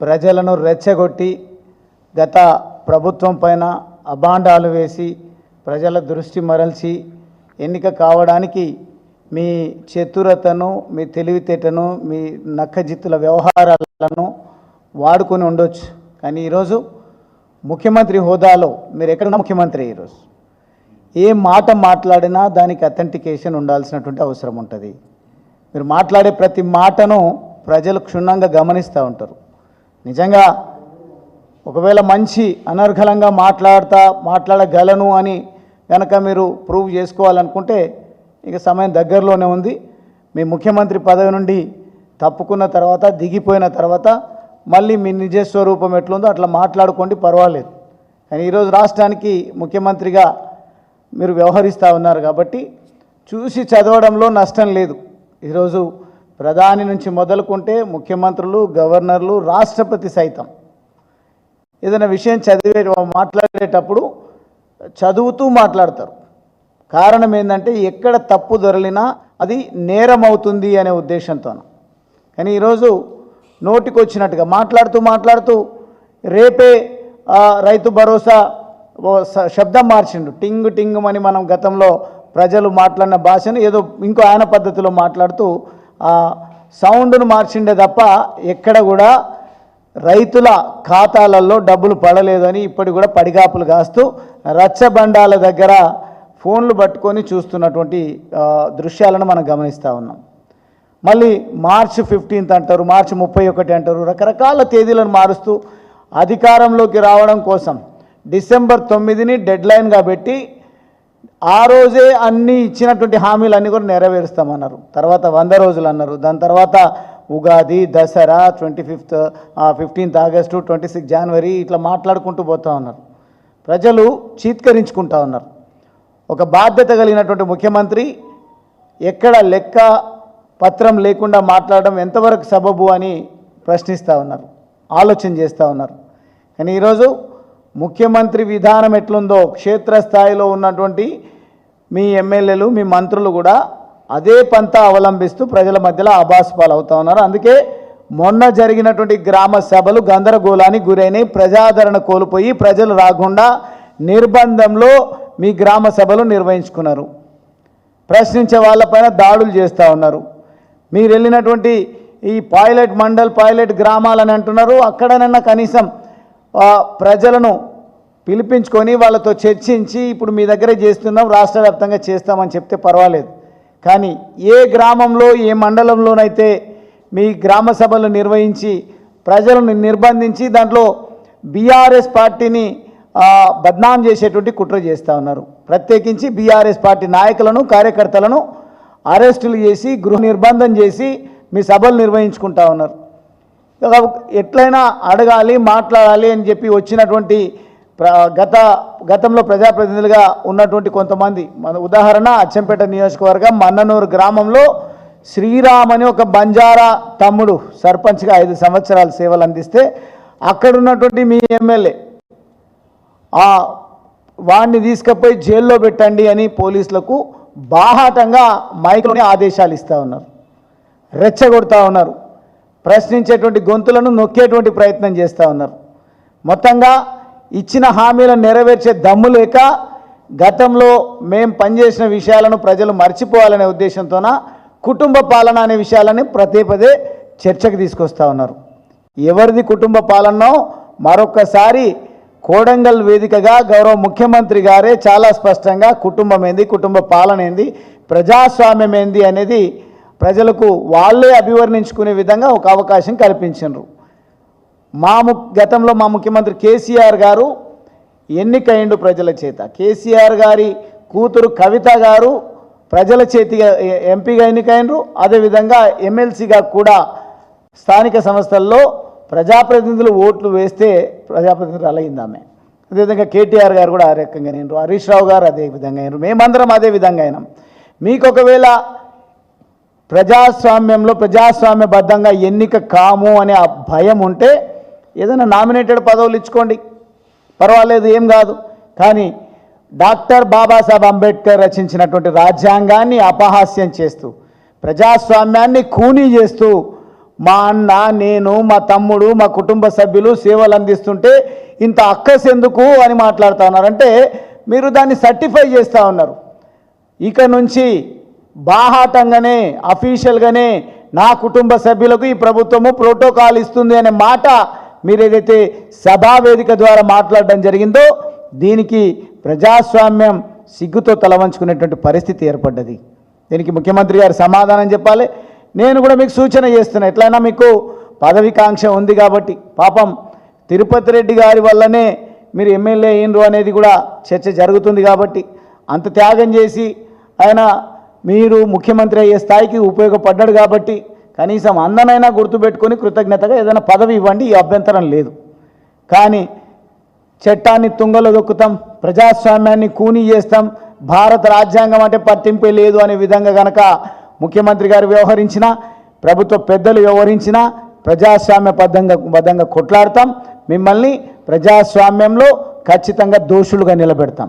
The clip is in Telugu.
ప్రజలను రెచ్చగొట్టి గత ప్రభుత్వం పైన అభాండాలు వేసి ప్రజల దృష్టి మరల్చి ఎన్నిక కావడానికి మీ చతురతను, మీ తెలివితేటను, మీ నక్కజిత్తుల వ్యవహారాలను వాడుకొని ఉండొచ్చు. కానీ ఈరోజు ముఖ్యమంత్రి హోదాలో మీరు ఎక్కడ ముఖ్యమంత్రి ఈరోజు ఏ మాట మాట్లాడినా దానికి అథెంటికేషన్ ఉండాల్సినటువంటి అవసరం ఉంటుంది. మీరు మాట్లాడే ప్రతి మాటను ప్రజలు క్షుణ్ణంగా గమనిస్తూ ఉంటారు. నిజంగా ఒకవేళ మంచి అనర్గళంగా మాట్లాడగలను అని కనుక మీరు ప్రూవ్ చేసుకోవాలనుకుంటే ఇక సమయం దగ్గరలోనే ఉంది. మీ ముఖ్యమంత్రి పదవి నుండి తప్పుకున్న తర్వాత, దిగిపోయిన తర్వాత మళ్ళీ మీ నిజస్వరూపం ఎట్లుందో అట్లా మాట్లాడుకోండి, పర్వాలేదు. కానీ ఈరోజు రాష్ట్రానికి ముఖ్యమంత్రిగా మీరు వ్యవహరిస్తూ ఉన్నారు కాబట్టి చూసి చదవడంలో నష్టం లేదు. ఈరోజు ప్రధాని నుంచి మొదలుకుంటే ముఖ్యమంత్రులు, గవర్నర్లు, రాష్ట్రపతి సైతం ఏదైనా విషయం మాట్లాడేటప్పుడు చదువుతూ మాట్లాడతారు. కారణం ఏంటంటే ఎక్కడ తప్పు దొరలినా అది నేరం అవుతుంది అనే ఉద్దేశంతో. కానీ ఈరోజు నోటికొచ్చినట్టుగా మాట్లాడుతూ రేపే రైతు భరోసా శబ్దం మార్చిండు. టింగ్ టింగ్ అని మనం గతంలో ప్రజలు మాట్లాడిన భాషను ఏదో ఇంకో ఆయన పద్ధతిలో మాట్లాడుతూ సౌండ్ను మార్చిండే తప్ప ఎక్కడ కూడా రైతుల ఖాతాలలో డబ్బులు పడలేదని ఇప్పటికి కూడా పడిగాపులు కాస్తూ రచ్చబండాల దగ్గర ఫోన్లు పట్టుకొని చూస్తున్నటువంటి దృశ్యాలను మనం గమనిస్తూ ఉన్నాం. మళ్ళీ మార్చి 15 అంటారు, మార్చి 31 అంటారు, రకరకాల తేదీలను మారుస్తూ అధికారంలోకి రావడం కోసం డిసెంబర్ 9ని డెడ్లైన్గా పెట్టి ఆ రోజే అన్నీ ఇచ్చినటువంటి హామీలన్నీ కూడా నెరవేరుస్తామన్నారు. తర్వాత 100 రోజులు అన్నారు. దాని తర్వాత ఉగాది, దసరా, 15 ఆగస్టు, 26 జనవరి ఇట్లా మాట్లాడుకుంటూ పోతూ ఉన్నారు. ప్రజలు చీత్కరించుకుంటూ ఉన్నారు. ఒక బాధ్యత కలిగినటువంటి ముఖ్యమంత్రి ఎక్కడ లెక్క పత్రం లేకుండా మాట్లాడడం ఎంతవరకు సబబు అని ప్రశ్నిస్తూ ఉన్నారు, ఆలోచన చేస్తూ ఉన్నారు. కానీ ఈరోజు ముఖ్యమంత్రి విధానం ఎట్లుందో క్షేత్రస్థాయిలో ఉన్నటువంటి మీ ఎమ్మెల్యేలు, మీ మంత్రులు కూడా అదే పంతా అవలంబిస్తూ ప్రజల మధ్యలో ఆభాసపాలు అవుతూ ఉన్నారు. అందుకే మొన్న జరిగినటువంటి గ్రామ సభలు గందరగోళానికి గురైనాయి. ప్రజాదరణ కోల్పోయి ప్రజలు రాకుండా నిర్బంధంలో మీ గ్రామ సభలు నిర్వహించుకున్నారు. ప్రశ్నించే వాళ్ళపైన దాడులు చేస్తూ ఉన్నారు. మీరు వెళ్ళినటువంటి ఈ పైలట్ గ్రామాలని అంటున్నారు. అక్కడనన్నా కనీసం ప్రజలను పిలిపించుకొని వాళ్ళతో చర్చించి ఇప్పుడు మీ దగ్గర చేస్తున్నాం, రాష్ట్ర వ్యాప్తంగా చేస్తామని చెప్తే పర్వాలేదు. కానీ ఏ గ్రామంలో, ఏ మండలంలోనైతే మీ గ్రామ సభలు నిర్వహించి ప్రజలను నిర్బంధించి దాంట్లో బీఆర్ఎస్ పార్టీని బద్నాం చేసేటువంటి కుట్ర చేస్తూ ఉన్నారు. ప్రత్యేకించి బీఆర్ఎస్ పార్టీ నాయకులను, కార్యకర్తలను అరెస్టులు చేసి గృహ నిర్బంధం చేసి మీ సభలు నిర్వహించుకుంటా ఉన్నారు. ఎట్లయినా అడగాలి, మాట్లాడాలి అని చెప్పి వచ్చినటువంటి గతంలో ప్రజాప్రతినిధులుగా ఉన్నటువంటి కొంతమంది, మన ఉదాహరణ అచ్చంపేట నియోజకవర్గం మన్ననూరు గ్రామంలో శ్రీరామ్ అని ఒక బంజారా తమ్ముడు సర్పంచ్గా 5 సంవత్సరాలు సేవలు అందిస్తే అక్కడ ఉన్నటువంటి మీ ఎమ్మెల్యే వాడిని తీసుకుపోయి జైల్లో పెట్టండి అని పోలీసులకు బాహాటంగా మైక్లోనే ఆదేశాలు ఇస్తూ ఉన్నారు, రెచ్చగొడతా ఉన్నారు, ప్రశ్నించేటువంటి గొంతులను నొక్కేటువంటి ప్రయత్నం చేస్తూ ఉన్నారు. మొత్తంగా ఇచ్చిన హామీలను నెరవేర్చే దమ్ము లేక గతంలో మేం పనిచేసిన విషయాలను ప్రజలు మర్చిపోవాలనే ఉద్దేశంతోన కుటుంబ పాలన అనే విషయాలని పదే చర్చకు తీసుకొస్తూ ఉన్నారు. ఎవరిది కుటుంబ పాలనో మరొకసారి కోడంగల్ వేదికగా గౌరవ ముఖ్యమంత్రి గారే చాలా స్పష్టంగా కుటుంబం ఏంది, కుటుంబ పాలన ఏంది, ప్రజాస్వామ్యం ఏంది అనేది ప్రజలకు వాళ్ళే అభివర్ణించుకునే విధంగా ఒక అవకాశం కల్పించారు. గతంలో మా ముఖ్యమంత్రి కేసీఆర్ గారు ఎన్నికైండు ప్రజల చేత. కేసీఆర్ గారి కూతురు కవిత గారు ప్రజల చేతిగా ఎంపీగా ఎన్నికైనరు. అదేవిధంగా ఎమ్మెల్సీగా కూడా స్థానిక సంస్థల్లో ప్రజాప్రతినిధులు ఓట్లు వేస్తే ప్రజాప్రతినిధులు అలయింది ఆమె. అదేవిధంగా కేటీఆర్ గారు కూడా ఆ రకంగా అయినారు, హరీష్ రావు గారు అదే విధంగా అయినారు, మేమందరం అదే విధంగా అయినాం. మీకు ఒకవేళ ప్రజాస్వామ్యంలో ప్రజాస్వామ్యబద్ధంగా ఎన్నిక కాము అనే ఆ భయం ఉంటే ఏదైనా నామినేటెడ్ పదవులు ఇచ్చుకోండి, పర్వాలేదు, ఏం కాదు. కానీ డాక్టర్ బాబాసాహెబ్ అంబేద్కర్ రచించినటువంటి రాజ్యాంగాన్ని అపహాస్యం చేస్తూ, ప్రజాస్వామ్యాన్ని ఖూనీ చేస్తూ మా అన్న, నేను, మా తమ్ముడు, మా కుటుంబ సభ్యులు సేవలు అందిస్తుంటే ఇంత అక్కస్ ఎందుకు అని మాట్లాడుతూ ఉన్నారు. అంటే మీరు దాన్ని సర్టిఫై చేస్తూ ఉన్నారు. ఇక నుంచి బాహాటంగానే అఫీషియల్గానే నా కుటుంబ సభ్యులకు ఈ ప్రభుత్వము ప్రోటోకాల్ ఇస్తుంది అనే మాట మీరు ఏదైతే సభా వేదిక ద్వారా మాట్లాడడం జరిగిందో దీనికి ప్రజాస్వామ్యం సిగ్గుతో తలవంచుకునేటువంటి పరిస్థితి ఏర్పడ్డది. దీనికి ముఖ్యమంత్రి గారు సమాధానం చెప్పాలి. నేను కూడా మీకు సూచన చేస్తున్నా, ఎట్లయినా మీకు పదవికాంక్ష ఉంది కాబట్టి, పాపం తిరుపతి రెడ్డి గారి వల్లనే మీరు ఎమ్మెల్యే అయినరు అనేది కూడా చర్చ జరుగుతుంది కాబట్టి, అంత త్యాగం చేసి ఆయన మీరు ముఖ్యమంత్రి అయ్యే స్థాయికి ఉపయోగపడ్డాడు కాబట్టి కనీసం అందనైనా గుర్తుపెట్టుకొని కృతజ్ఞతగా ఏదైనా పదవి ఇవ్వండి, ఈ అభ్యంతరం లేదు. కానీ చట్టాన్ని తుంగలో దొక్కుతాం, ప్రజాస్వామ్యాన్ని కూనీ చేస్తాం, భారత రాజ్యాంగం అంటే పట్టింపే లేదు అనే విధంగా కనుక ముఖ్యమంత్రి గారు వ్యవహరించినా, ప్రభుత్వ పెద్దలు వ్యవహరించినా ప్రజాస్వామ్యబద్ధంగా కొట్లాడతాం. మిమ్మల్ని ప్రజాస్వామ్యంలో ఖచ్చితంగా దోషులుగా నిలబెడతాం.